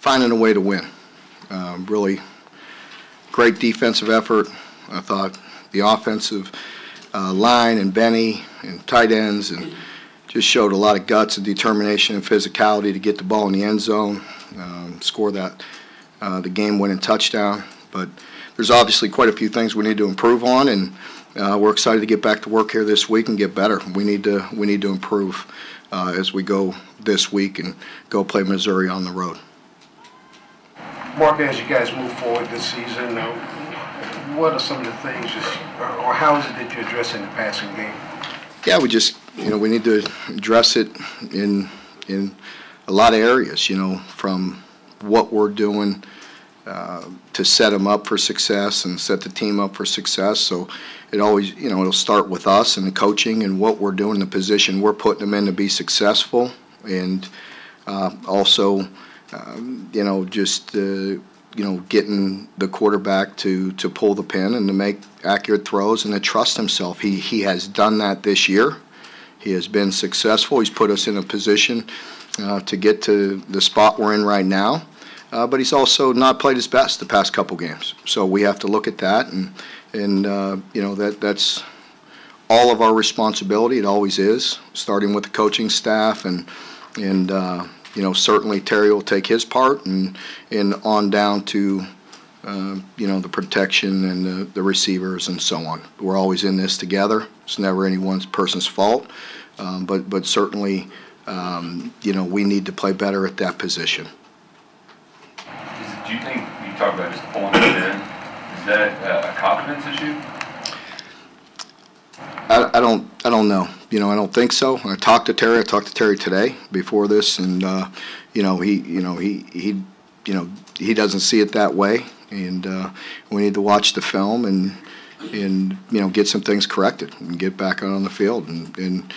finding a way to win. Really great defensive effort. I thought the offensive line and Benny and tight ends and just showed a lot of guts and determination and physicality to get the ball in the end zone, score that the game-winning touchdown. But there's obviously quite a few things we need to improve on, and we're excited to get back to work here this week and get better. We need to improve as we go this week and go play Missouri on the road. Mark, as you guys move forward this season, what are some of the things, or how is it that you're addressing the passing game? Yeah, we need to address it in a lot of areas, from what we're doing to set them up for success and set the team up for success. So it always, it'll start with us and the coaching and what we're doing, the position we're putting them in to be successful, and also, getting the quarterback to pull the pin and to make accurate throws and to trust himself. He has done that this year. He has been successful. He's put us in a position to get to the spot we're in right now. But he's also not played his best the past couple games. So we have to look at that, and that's all of our responsibility. It always is, starting with the coaching staff, and certainly Terry will take his part, and on down to the protection and the receivers and so on. We're always in this together. It's never any one person's fault, but certainly we need to play better at that position. Do you think, you talk about just pulling it in, is that a confidence issue? I don't know. I don't think so. I talked to Terry today before this, and he doesn't see it that way, and we need to watch the film and get some things corrected and get back out on the field, and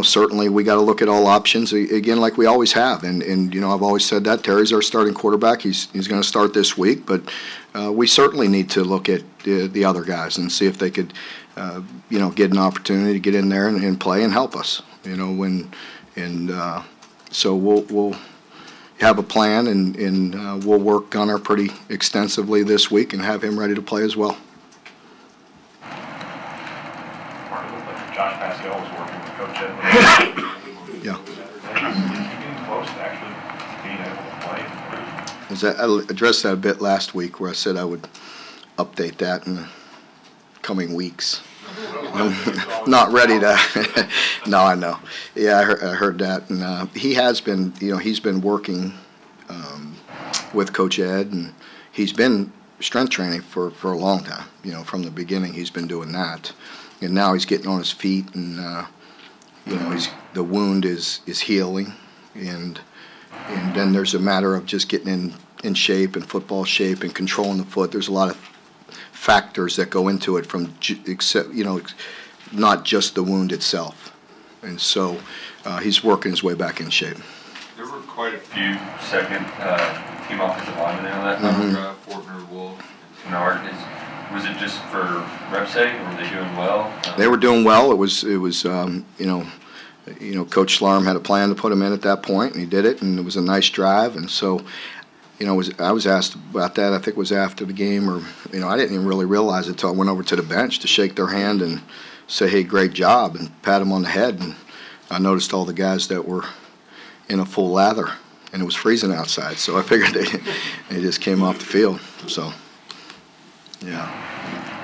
certainly we got to look at all options again, like we always have, and I've always said that Terry's our starting quarterback. He's going to start this week, but we certainly need to look at the other guys and see if they could get an opportunity to get in there and play and help us. So we'll have a plan, and we'll work Gunnar pretty extensively this week and have him ready to play as well. Josh Pascal was working with Coach Ed. Yeah. Is he getting close to actually being able to play? I addressed that a bit last week, where I said I would update that in the coming weeks. I'm not ready to. No, I know. Yeah, I heard that, and he has been. He's been working with Coach Ed, and he's been strength training for a long time. From the beginning, he's been doing that. And now he's getting on his feet, and the wound is healing, and then there's a matter of just getting in shape and football shape and controlling the foot. There's a lot of factors that go into it, not just the wound itself, and so he's working his way back in shape. There were quite a few second team offensive linemen there on that number, Fortner, Wolf, Kennard. Was it just for rep's sake, or were they doing well? They were doing well. It was Coach Schlarm had a plan to put him in at that point, and he did it, and it was a nice drive. And so, I was asked about that. I think it was after the game, or I didn't even really realize it until I went over to the bench to shake their hand and say, "Hey, great job," and pat them on the head. And I noticed all the guys that were in a full lather, and it was freezing outside. So I figured they just came off the field. So. Yeah.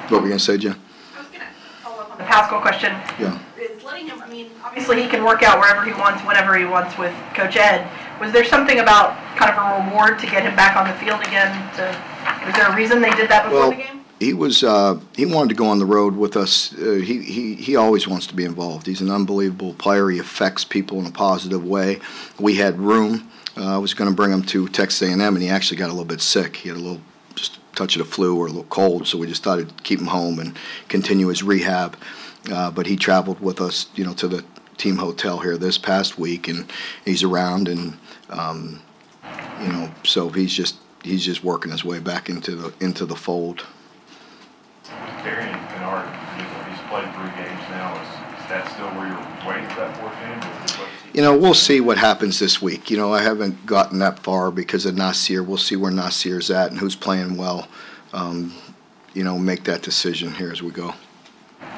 What were you going to say, Jen? I was going to follow up on the Pascal question. Yeah. Is letting him, obviously he can work out wherever he wants, whenever he wants with Coach Ed. Was there something about kind of a reward to get him back on the field again? Was there a reason they did that before the game? He wanted to go on the road with us. He always wants to be involved. He's an unbelievable player. He affects people in a positive way. We had room. I was going to bring him to Texas A&M, and he actually got a little bit sick. He had just touch of the flu or a little cold, so we just thought to keep him home and continue his rehab. But he traveled with us, to the team hotel here this past week, and he's around, and so he's just working his way back into the fold. Terry and Kennard, he's played 3 games now. Is that still where you're waiting for that 4th game? We'll see what happens this week. I haven't gotten that far because of Nasir. We'll see where Nasir's at and who's playing well. Make that decision here as we go.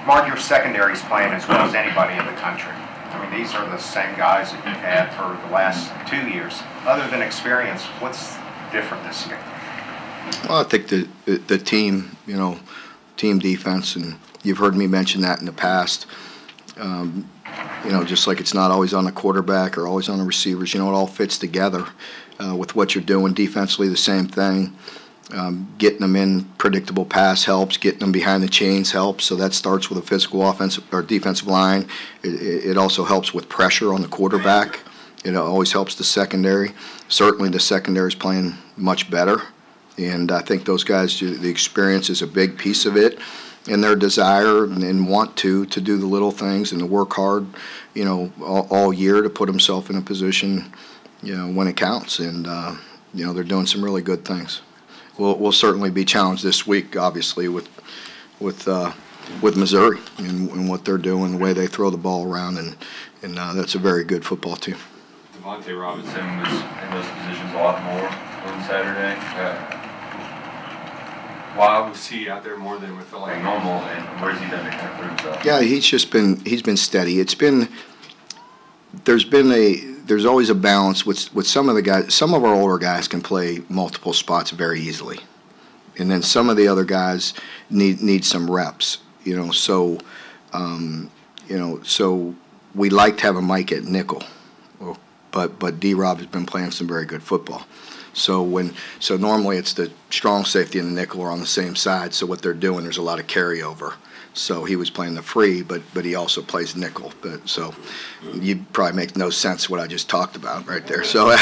Mark, your secondary's playing as well as anybody in the country. I mean, these are the same guys that you've had for the last 2 years. Other than experience, what's different this year? Well, I think the team, team defense, and you've heard me mention that in the past. Just like it's not always on the quarterback or always on the receivers, it all fits together with what you're doing. Defensively, the same thing. Getting them in predictable pass helps. Getting them behind the chains helps. So that starts with a physical offensive or defensive line. It also helps with pressure on the quarterback. It always helps the secondary. Certainly the secondary is playing much better. And I think those guys, the experience is a big piece of it. And their desire and want to do the little things and to work hard, all year to put themselves in a position, when it counts. And, they're doing some really good things. We'll certainly be challenged this week, obviously, with Missouri and what they're doing, the way they throw the ball around, and that's a very good football team. Devontae Robinson was in those positions a lot more on Saturday. Why was he out there more than we feel like normal, and where's he done to kind of prove himself? Yeah, he's been steady. There's always a balance with some of the guys. Some of our older guys can play multiple spots very easily, and then some of the other guys need some reps. So we like to have a Mike at nickel, but D-Rob has been playing some very good football. So normally it's the strong safety and the nickel are on the same side. So what they're doing, there's a lot of carryover. So he was playing the free, but he also plays nickel. So you probably make no sense what I just talked about right there. So,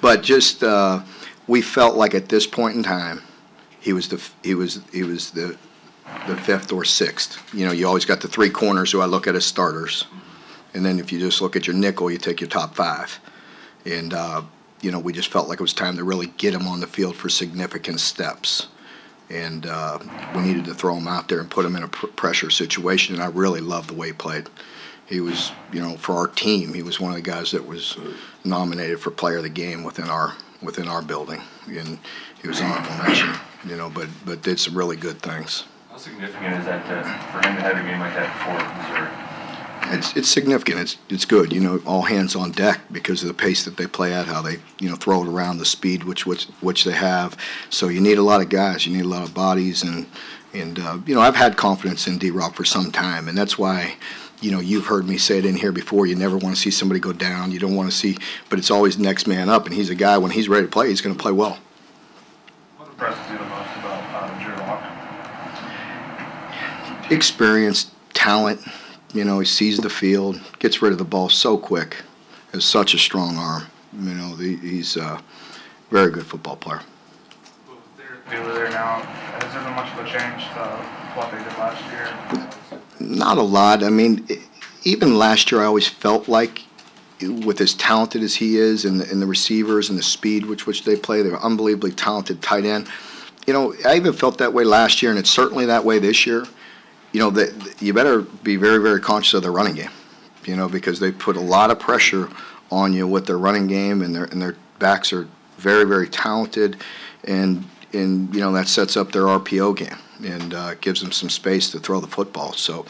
but just we felt like at this point in time, he was the fifth or sixth. You always got the three corners who I look at as starters, and then if you just look at your nickel, you take your top five, and we just felt like it was time to really get him on the field for significant steps. And we needed to throw him out there and put him in a pressure situation, and I really loved the way he played. He was, for our team, he was one of the guys that was nominated for Player of the Game within our building, and he was honorable mention, but did some really good things. How significant is that for him to have a game like that before Missouri? It's significant. It's good. All hands on deck because of the pace that they play at, how they throw it around, the speed which they have. So you need a lot of guys. You need a lot of bodies, and I've had confidence in D-Rob for some time, and that's why you've heard me say it in here before. You never want to see somebody go down. You don't want to see, but it's always next man up, and he's a guy when he's ready to play, he's going to play well. What impresses you the most about Drew Lock? Experience, talent. He sees the field, gets rid of the ball so quick, has such a strong arm. He's a very good football player. They were there now. Has there been much of a change to what they did last year? Not a lot. I mean, even last year I always felt like with as talented as he is and the receivers and the speed which they play, they're unbelievably talented tight end. I even felt that way last year, and it's certainly that way this year. That you better be very, very conscious of their running game, because they put a lot of pressure on you with their running game, and their backs are very, very talented, and that sets up their RPO game and gives them some space to throw the football. So,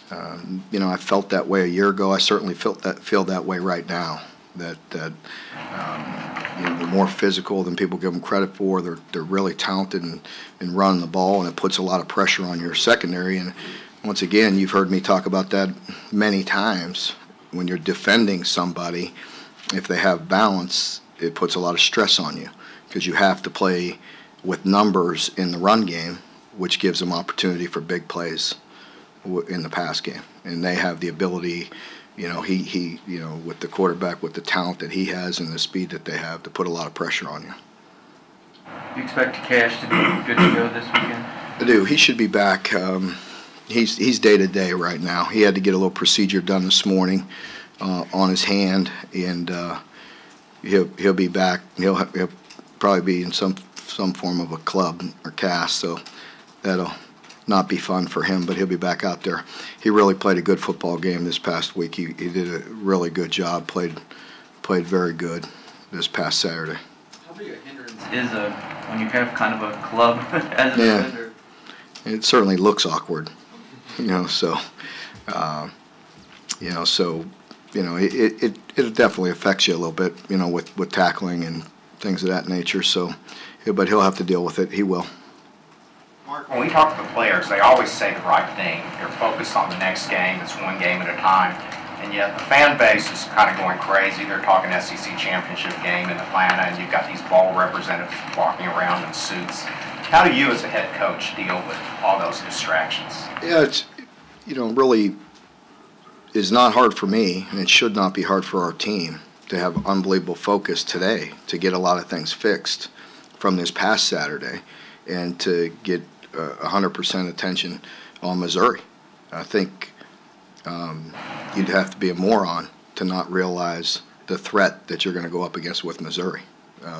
I felt that way a year ago. I certainly feel that way right now. That they're more physical than people give them credit for. They're really talented in running the ball, and it puts a lot of pressure on your secondary. And once again, you've heard me talk about that many times. When you're defending somebody, if they have balance, it puts a lot of stress on you because you have to play with numbers in the run game, which gives them opportunity for big plays in the pass game. And they have the ability. He with the quarterback, with the talent that he has and the speed that they have, to put a lot of pressure on you. Do you expect Cash to be good to go this weekend? I do. He should be back. He's day to day right now. He had to get a little procedure done this morning on his hand, and he'll be back. He'll probably be in some form of a club or cast, so that'll not be fun for him, but he'll be back out there. He really played a good football game this past week. He did a really good job, played very good this past Saturday. How big a hindrance is when you have kind of a club as a defender? It certainly looks awkward, so it definitely affects you a little bit, with tackling and things of that nature. So, but he'll have to deal with it. He will. Mark, when we talk to the players, they always say the right thing. They're focused on the next game. It's one game at a time. And yet the fan base is kind of going crazy. They're talking SEC championship game in Atlanta, and you've got these ball representatives walking around in suits. How do you, as a head coach, deal with all those distractions? Yeah, it's, really is not hard for me, and it should not be hard for our team to have unbelievable focus today to get a lot of things fixed from this past Saturday and to get 100% attention on Missouri. I think you'd have to be a moron to not realize the threat that you're going to go up against with Missouri.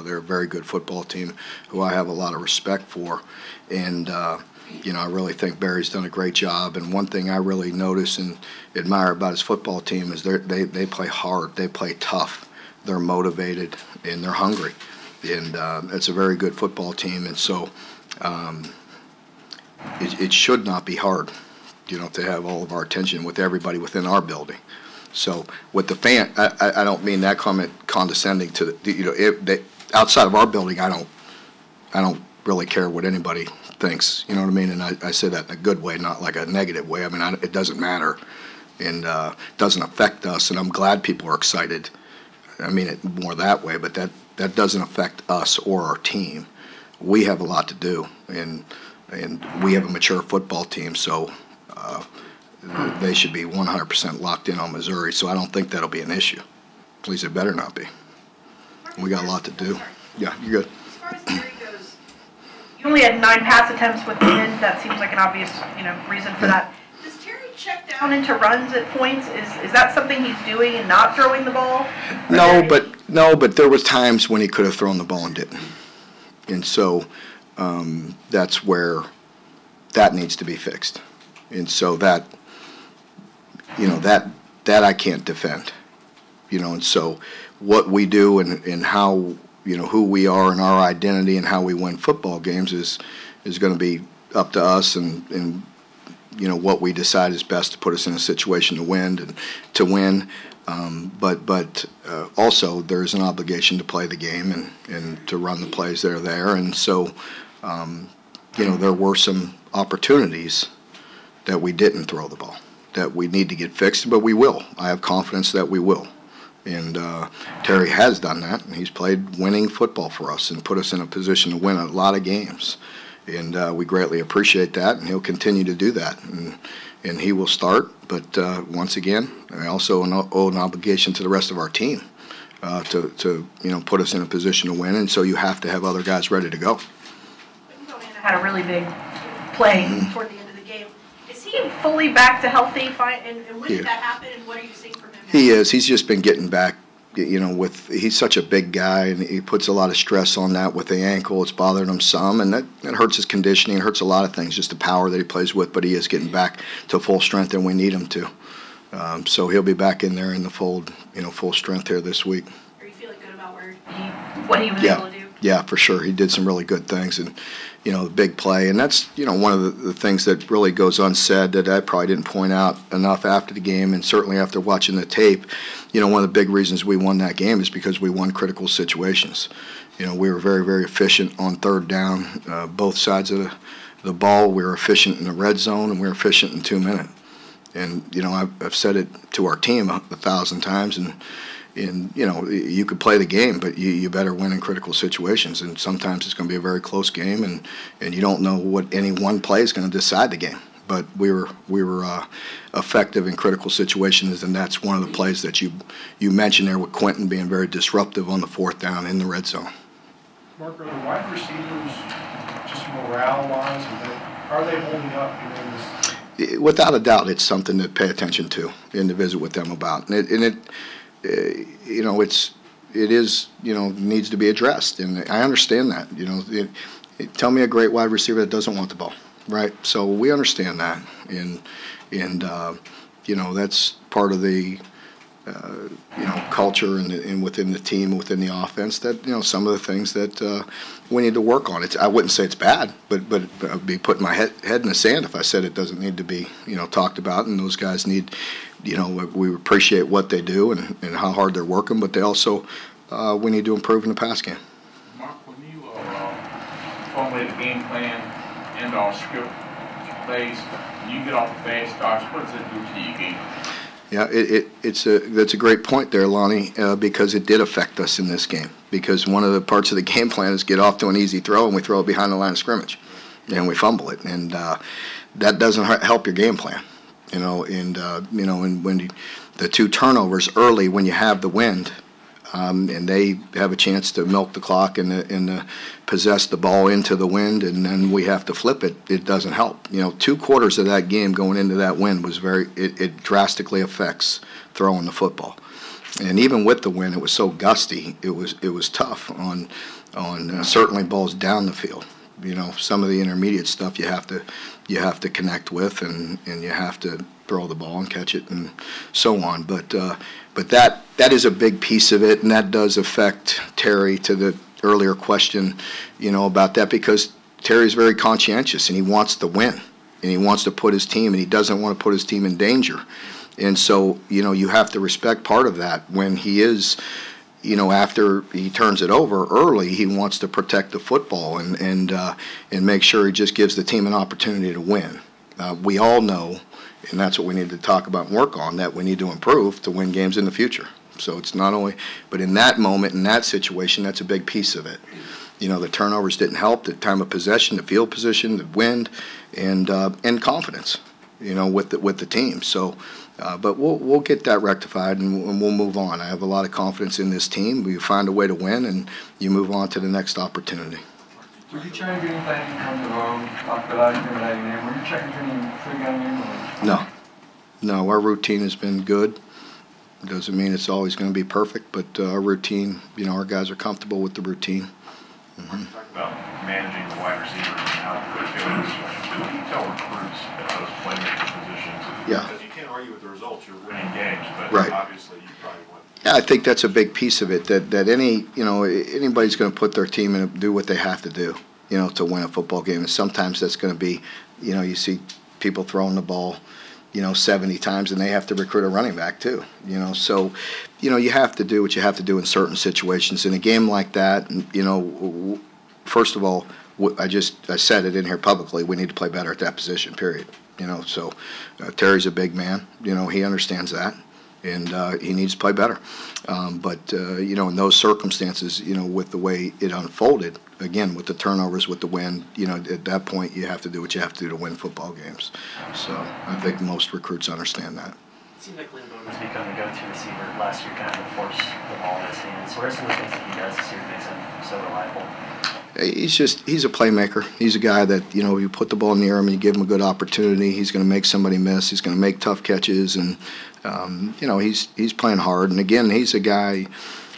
They're a very good football team who I have a lot of respect for, and I really think Barry's done a great job. And one thing I really notice and admire about his football team is they play hard, they play tough, they're motivated, and they're hungry. And it's a very good football team, and so it should not be hard, to have all of our attention with everybody within our building. So with the fan, I don't mean that comment condescending to outside of our building. I don't really care what anybody thinks. You know what I mean? And I say that in a good way, not like a negative way. I mean, it doesn't matter, and doesn't affect us. And I'm glad people are excited. I mean it more that way, but that doesn't affect us or our team. We have a lot to do, and we have a mature football team, so they should be 100% locked in on Missouri. So I don't think that'll be an issue. At least it better not be. We got a lot to do. Yeah, you're good. As far as Terry goes, you only had 9 pass attempts with the end. That seems like an obvious, reason for that. Does Terry check down into runs at points? Is that something he's doing and not throwing the ball? No, but there was times when he could have thrown the ball and didn't, and so that's where that needs to be fixed, and so that I can't defend, and so what we do and how, who we are and our identity and how we win football games is going to be up to us, and what we decide is best to put us in a situation to win. But also there's an obligation to play the game and to run the plays that are there. And so, there were some opportunities that we didn't throw the ball that we need to get fixed, but we will. I have confidence that we will. And Terry has done that, and he's played winning football for us and put us in a position to win a lot of games. And we greatly appreciate that, and he'll continue to do that. And he will start, but once again, I also owe an obligation to the rest of our team to put us in a position to win, and so you have to have other guys ready to go. Anna had a really big play toward the end of the game. Is he fully back to healthy? And when did that happen, and what are you seeing from him now? He is. He's just been getting back. He's such a big guy, and he puts a lot of stress on that with the ankle. It's bothered him some, and that hurts his conditioning. It hurts a lot of things, just the power that he plays with, but he is getting back to full strength, and we need him to. So he'll be back in there in the fold, full strength here this week. Are you feeling good about what he was able to do? Yeah, for sure. He did some really good things, and the big play. And that's, one of the things that really goes unsaid that I probably didn't point out enough after the game, and certainly after watching the tape. One of the big reasons we won that game is because we won critical situations. We were very, very efficient on third down, both sides of the ball. We were efficient in the red zone, and we were efficient in 2 minutes. And, I've said it to our team 1,000 times, and you could play the game, but you better win in critical situations. And sometimes it's going to be a very close game, and you don't know what any one play is going to decide the game. But we were effective in critical situations, and that's one of the plays that you mentioned there with Quentin being very disruptive on the fourth down in the red zone. Mark, are the wide receivers just morale-wise, are they holding up in this? Without a doubt, it's something to pay attention to and to visit with them about, and it needs to be addressed, and I understand that. Tell me a great wide receiver that doesn't want the ball. right? So we understand that, and that's part of the culture and within the team, within the offense, that some of the things that we need to work on. I wouldn't say it's bad, but I'd be putting my head in the sand if I said it doesn't need to be talked about. And those guys need, we appreciate what they do and how hard they're working, but they also we need to improve in the pass game. Mark, when you formulate a game plan and our script plays, you get off the fast starts, what does it do to your game? Yeah, that's a great point there, Lonnie, because it did affect us in this game. Because one of the parts of the game plan is get off to an easy throw, and we throw it behind the line of scrimmage, and we fumble it, and that doesn't help your game plan, and when the 2 turnovers early when you have the wind. And they have a chance to milk the clock and possess the ball into the wind, and then we have to flip it. It doesn't help. 2 quarters of that game going into that wind was it drastically affects throwing the football. And even with the wind, it was so gusty. It was tough on certainly balls down the field. Some of the intermediate stuff you have to connect with, and you have to throw the ball and catch it and so on. But that is a big piece of it, and that does affect Terry, to the earlier question, about that, because Terry's very conscientious and he wants to win and he wants to put his team, and he doesn't want to put his team in danger. And so, you have to respect part of that. When he is, after he turns it over early, he wants to protect the football and make sure he just gives the team an opportunity to win. We all know, and that's what we need to talk about and work on, that we need to improve to win games in the future. So it's not only, but in that moment, in that situation, that's a big piece of it. The turnovers didn't help, the time of possession, the field position, the wind, and confidence, with the team. So, but we'll get that rectified, and we'll move on. I have a lot of confidence in this team. We find a way to win, and you move on to the next opportunity. Did you change anything from the after last game? Were you changing any pre-game? No, our routine has been good. Doesn't mean it's always going to be perfect, but our routine, our guys are comfortable with the routine. Mm-hmm. Talk about managing the wide receivers and how good feelings. What do you tell recruits at those playmaker positions? Yeah. Because you can't argue with the results. You're winning games, but right. Obviously you probably want. Yeah, I think that's a big piece of it. That anybody's going to put their team in and do what they have to do, to win a football game. And sometimes that's going to be, you see people throwing the ball, 70 times, and they have to recruit a running back too. So, you have to do what you have to do in certain situations. In a game like that, first of all, I said it in here publicly. We need to play better at that position. Period. So Terry's a big man. He understands that, and he needs to play better. But in those circumstances, with the way it unfolded, again, with the turnovers, with the wind, at that point you have to do what you have to do to win football games. So I think most recruits understand that. It seemed like Lynn Bowden was becoming a go-to receiver last year, kind of to force the ball in his hands. What are some of the things that he does this year that makes him so reliable? He's a playmaker. He's a guy that, you put the ball near him and you give him a good opportunity, he's going to make somebody miss. He's going to make tough catches, and he's playing hard. And again, he's a guy.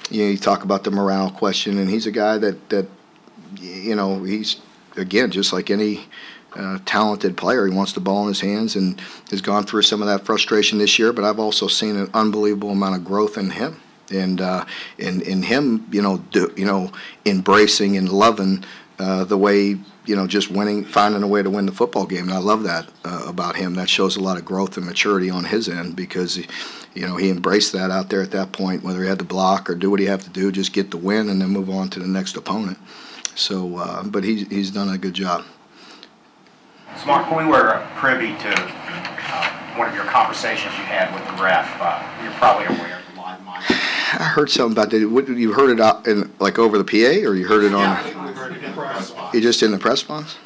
You talk about the morale question, and he's a guy that he's, again, just like any talented player. He wants the ball in his hands and has gone through some of that frustration this year. But I've also seen an unbelievable amount of growth in him. And in him, embracing and loving the way, just winning, finding a way to win the football game. And I love that about him. That shows a lot of growth and maturity on his end, because, he embraced that out there at that point, whether he had to block or do what he had to do, just get the win and then move on to the next opponent. So, but he's done a good job. So Mark, we were privy to one of your conversations you had with the ref. You're probably aware of the live mic. I heard something about that. You heard it out in, over the PA, or you heard it on? Yeah, we heard it in the press box. You just in the press box?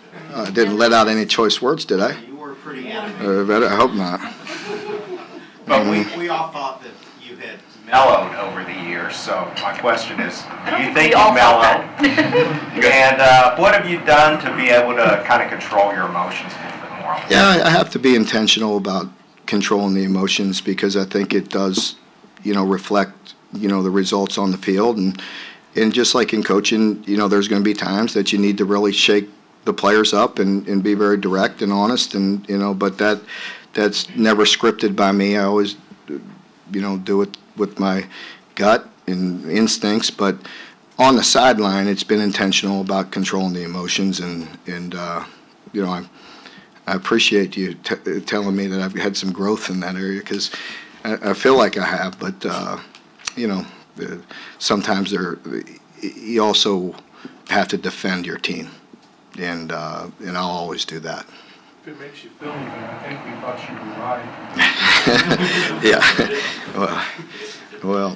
Didn't let out any choice words, did I? You were pretty animated. I hope not. But we all thought that you had mellowed over the years. So my question is, do you think you mellowed? And what have you done to be able to kind of control your emotions a little bit more? Yeah, I have to be intentional about controlling the emotions, because I think it does, reflect, the results on the field. And just like in coaching, there's going to be times that you need to really shake the players up and be very direct and honest, and but that's never scripted by me. I always do it with my gut and instincts, but on the sideline, it's been intentional about controlling the emotions, and I appreciate you telling me that I've had some growth in that area, because I feel like I have, but sometimes you also have to defend your team, and I'll always do that. If it makes you feel anything, I think we thought you were right. Yeah. Well,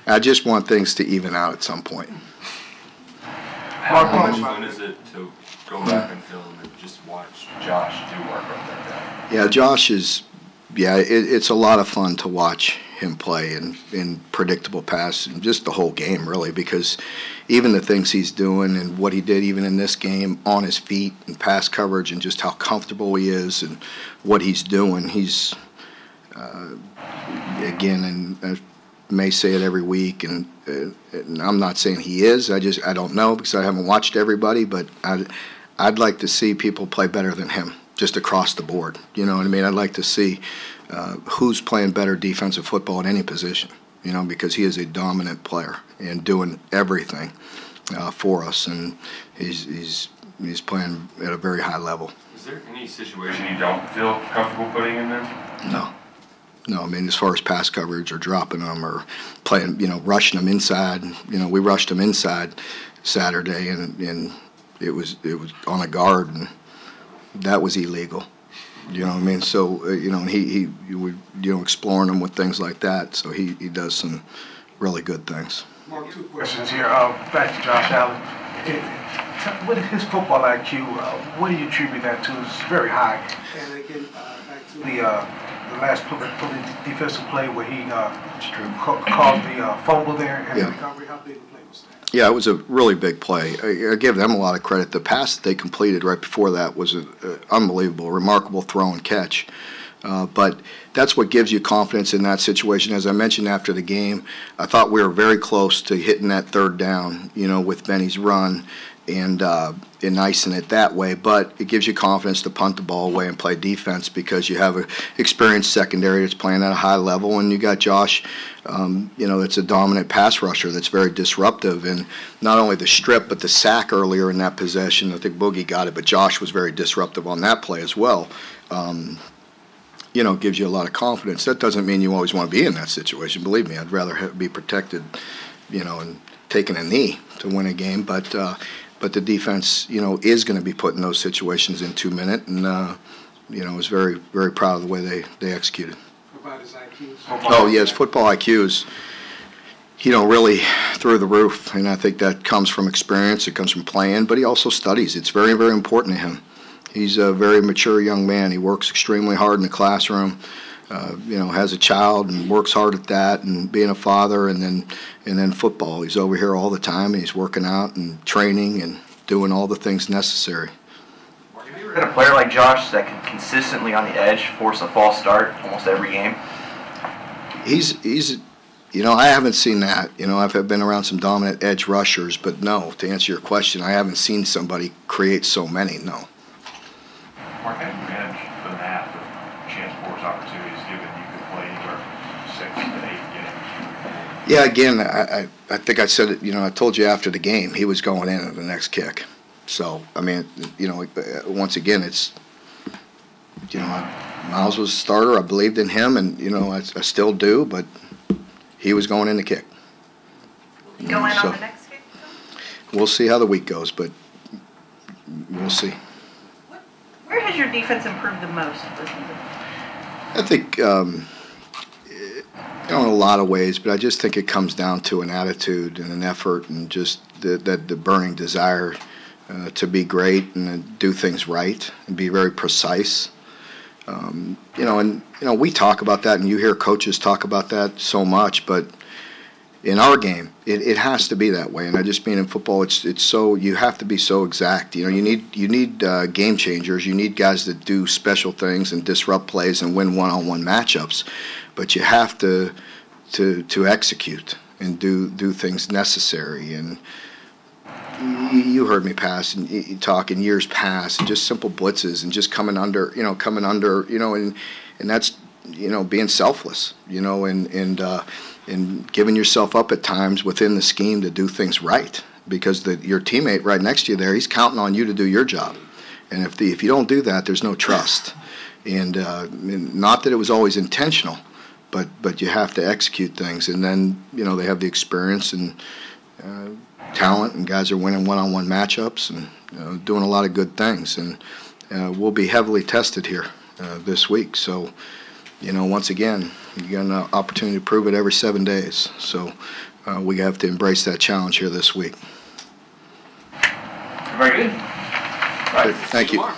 I just want things to even out at some point. How much fun is it to go back and film and just watch Josh do work like that? Yeah, Josh is. Yeah, it's a lot of fun to watch him play in predictable pass and just the whole game, really, because even the things he's doing and what he did even in this game on his feet and pass coverage and just how comfortable he is and what he's doing, he's, again, and I may say it every week, and I'm not saying he is, I don't know because I haven't watched everybody, but I'd like to see people play better than him, just across the board. You know what I mean? I'd like to see who's playing better defensive football at any position, because he is a dominant player and doing everything for us, and he's playing at a very high level. Is there any situation you don't feel comfortable putting in there? No, I mean, as far as pass coverage or dropping them or playing, rushing them inside. We rushed them inside Saturday, and it was on a guard, and that was illegal. You know what I mean? So, he would, exploring them with things like that. So he does some really good things. Mark, 2 questions here. Back to Josh Allen. With his football IQ, what do you attribute that to? It's very high. And again, back to the last defensive play where he caused the fumble there and the recovery. How big a play was that? Yeah, it was a really big play. I give them a lot of credit. The pass that they completed right before that was an unbelievable, remarkable throw and catch. But that's what gives you confidence in that situation. As I mentioned after the game, I thought we were very close to hitting that 3rd down, with Benny's run and icing it that way. But it gives you confidence to punt the ball away and play defense because you have an experienced secondary that's playing at a high level, and you got Josh, that's a dominant pass rusher that's very disruptive. And not only the strip, but the sack earlier in that possession. I think Boogie got it, but Josh was very disruptive on that play as well. Gives you a lot of confidence. That doesn't mean you always want to be in that situation. Believe me, I'd rather be protected, and taking a knee to win a game. But the defense, is going to be put in those situations in 2 minutes, and was very, very proud of the way they executed. What about his IQ? Oh, yes, football IQ is, really through the roof, and I think that comes from experience. It comes from playing, but he also studies. It's very, very important to him. He's a very mature young man. He works extremely hard in the classroom. Has a child and works hard at that, and being a father, and then football. He's over here all the time, and he's working out and training and doing all the things necessary. Have you ever had a player like Josh that can consistently on the edge force a false start almost every game? He's I haven't seen that. I've been around some dominant edge rushers, but no, to answer your question, I haven't seen somebody create so many, no. Mark, how do you manage the math of chance force opportunities given you could play anywhere from 6 to 8 games? Yeah, again, I think I said it, I told you after the game, he was going in at the next kick. So, I mean, once again, it's, Miles was a starter. I believed in him, and, I still do, but he was going in the kick. Go in on the next kick? We'll see how the week goes, but we'll see. Where has your defense improved the most this season? I think, in a lot of ways, but I just think it comes down to an attitude and an effort and just the burning desire to be great and do things right and be very precise. We talk about that, and you hear coaches talk about that so much, but in our game, it has to be that way. And I just mean in football, it's so, you have to be so exact. You need game changers. You need guys that do special things and disrupt plays and win one-on-one matchups. But you have to execute and do things necessary. And you heard me pass and you talk in years past, and just simple blitzes and just coming under, and that's, being selfless, and giving yourself up at times within the scheme to do things right, because your teammate right next to you there, he's counting on you to do your job, and if you don't do that, there's no trust, and not that it was always intentional, but you have to execute things, and then they have the experience and talent, and guys are winning one-on-one matchups and doing a lot of good things, and we'll be heavily tested here this week. So, once again, you got an opportunity to prove it every 7 days. So we have to embrace that challenge here this week. Very good. All right. Thank you. Tomorrow.